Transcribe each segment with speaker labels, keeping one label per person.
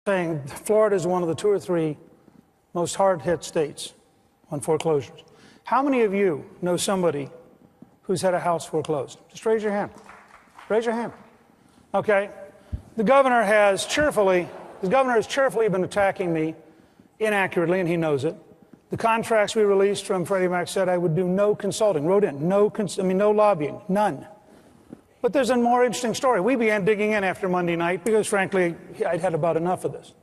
Speaker 1: saying Florida is one of the 2 or 3 most hard-hit states on foreclosures. How many of you know somebody who's had a house foreclosed? Just raise your hand. Raise your hand. Okay. The governor has cheerfully been attacking me inaccurately, and he knows it. The contracts we released from Freddie Mac said I would do no consulting. Wrote in, no lobbying, none. But there's a more interesting story. We began digging in after Monday night because, frankly, I'd had about enough of this.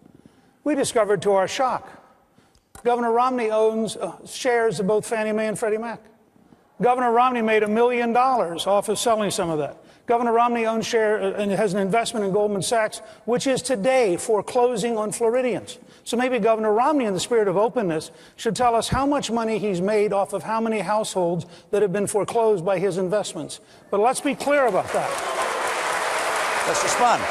Speaker 1: We discovered, to our shock, Governor Romney owns shares of both Fannie Mae and Freddie Mac. Governor Romney made $1 million off of selling some of that. Governor Romney owns share and has an investment in Goldman Sachs, which is today foreclosing on Floridians. So maybe Governor Romney, in the spirit of openness, should tell us how much money he's made off of how many households that have been foreclosed by his investments. But let's be clear about that.
Speaker 2: Let's respond.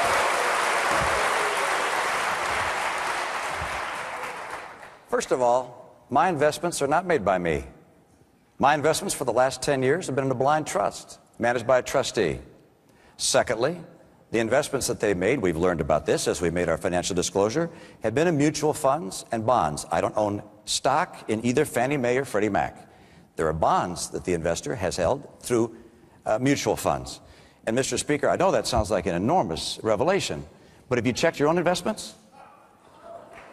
Speaker 2: First of all, my investments are not made by me. My investments for the last 10 years have been in a blind trust, managed by a trustee. Secondly, the investments that they made, we've learned about this as we made our financial disclosure, have been in mutual funds and bonds. I don't own stock in either Fannie Mae or Freddie Mac. There are bonds that the investor has held through mutual funds. And Mr. Speaker, I know that sounds like an enormous revelation, but have you checked your own investments?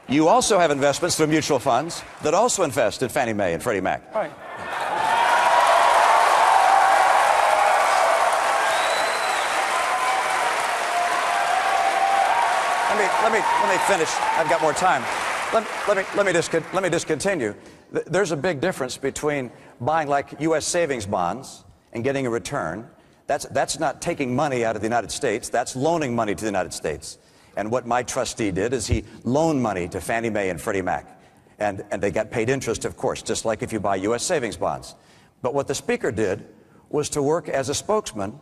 Speaker 2: You also have investments through mutual funds that also invest in Fannie Mae and Freddie Mac.
Speaker 1: Right.
Speaker 2: Let me finish. I've got more time. Let me just continue. There's a big difference between buying like U.S. savings bonds and getting a return. That's not taking money out of the United States. That's loaning money to the United States. And what my trustee did is he loaned money to Fannie Mae and Freddie Mac. And they got paid interest, of course, just like if you buy U.S. savings bonds. But what the Speaker did was to work as a spokesman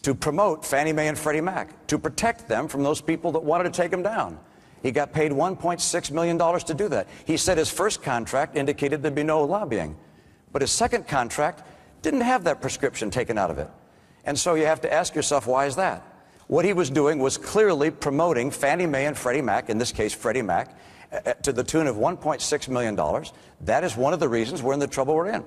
Speaker 2: to promote Fannie Mae and Freddie Mac, to protect them from those people that wanted to take them down. He got paid $1.6 million to do that. He said his first contract indicated there'd be no lobbying. But his second contract didn't have that prescription taken out of it. And so you have to ask yourself, why is that? What he was doing was clearly promoting Fannie Mae and Freddie Mac, in this case Freddie Mac, to the tune of $1.6 million. That is one of the reasons we're in the trouble we're in.